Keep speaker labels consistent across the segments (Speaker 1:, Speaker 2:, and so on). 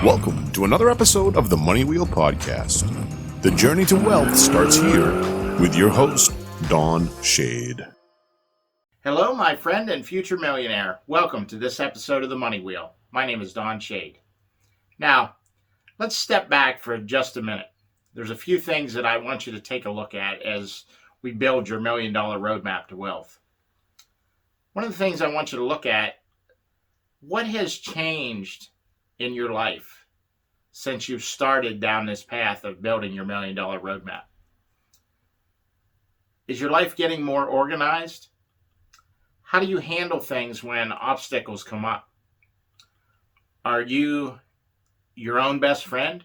Speaker 1: Welcome to another episode of the Money Wheel Podcast. The journey to wealth starts here with your host, Don Shade.
Speaker 2: Hello, my friend and future millionaire. Welcome to this episode of the Money Wheel. My name is Don Shade. Now, let's step back for just a minute. There's a few things that I want you to take a look at as we build your $1 million roadmap to wealth. One of the things I want you to look at, what has changed in your life since you've started down this path of building your $1 million roadmap? Is your life getting more organized? How do you handle things when obstacles come up? Are you your own best friend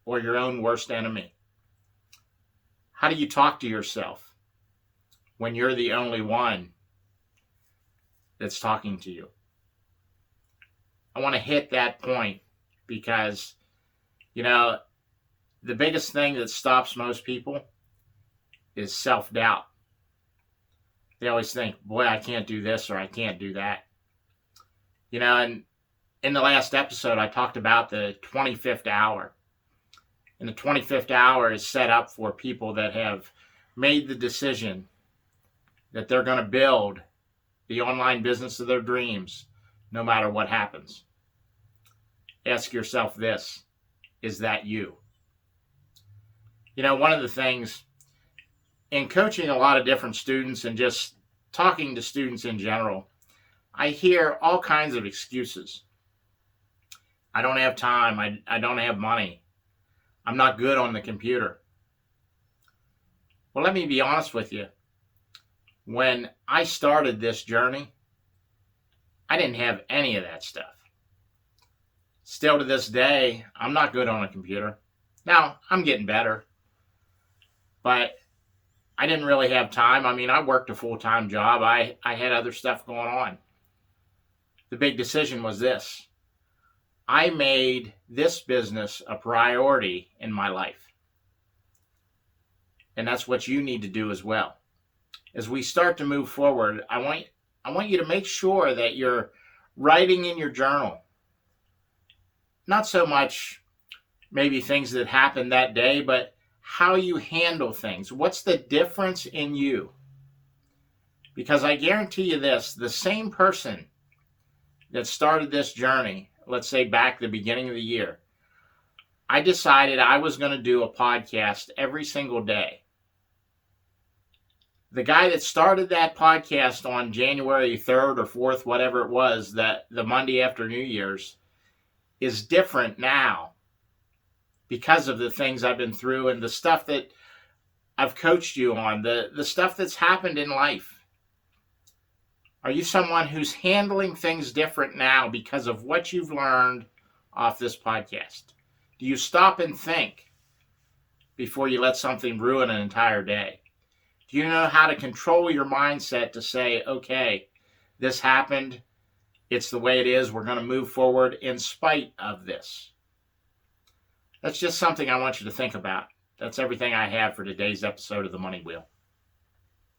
Speaker 2: or your own worst enemy? How do you talk to yourself when you're the only one that's talking to you? I want to hit that point because, the biggest thing that stops most people is self-doubt. They always think, boy, I can't do this or I can't do that. And in the last episode, I talked about the 25th hour. And the 25th hour is set up for people that have made the decision that they're going to build the online business of their dreams no matter what happens. Ask yourself this, is that you? One of the things in coaching a lot of different students and just talking to students in general, I hear all kinds of excuses. I don't have time. I don't have money. I'm not good on the computer. Well, let me be honest with you. When I started this journey, I didn't have any of that stuff. Still to this day, I'm not good on a computer. Now, I'm getting better. But I didn't really have time. I worked a full-time job. I had other stuff going on. The big decision was this. I made this business a priority in my life. And that's what you need to do as well. As we start to move forward, I want you to make sure that you're writing in your journal. Not so much maybe things that happened that day, but how you handle things. What's the difference in you? Because I guarantee you this, the same person that started this journey, let's say back the beginning of the year, I decided I was going to do a podcast every single day. The guy that started that podcast on January 3rd or 4th, whatever it was, the Monday after New Year's, is different now because of the things I've been through and the stuff that I've coached you on, the stuff that's happened in life. Are you someone who's handling things different now because of what you've learned off this podcast? Do you stop and think before you let something ruin an entire day? Do you know how to control your mindset to say, okay, this happened, it's the way it is, we're going to move forward in spite of this? That's just something I want you to think about. That's everything I have for today's episode of The Money Wheel.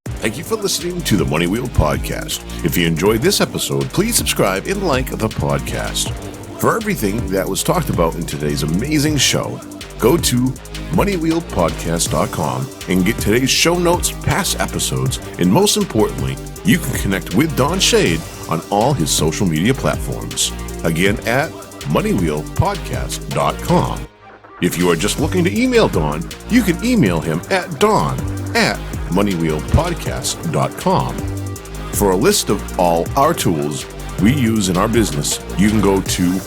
Speaker 1: Thank you for listening to the Money Wheel Podcast. If you enjoyed this episode, please subscribe and like the podcast. For everything that was talked about in today's amazing show, go to moneywheelpodcast.com and get today's show notes, past episodes, and most importantly, you can connect with Don Shade on all his social media platforms. Again, at moneywheelpodcast.com. If you are just looking to email Don, you can email him at don@moneywheelpodcast.com. For a list of all our tools we use in our business, you can go to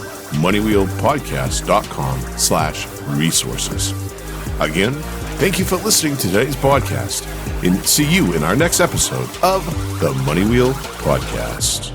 Speaker 1: moneywheelpodcast.com/resources. Again, thank you for listening to today's podcast, and see you in our next episode of the Money Wheel Podcast.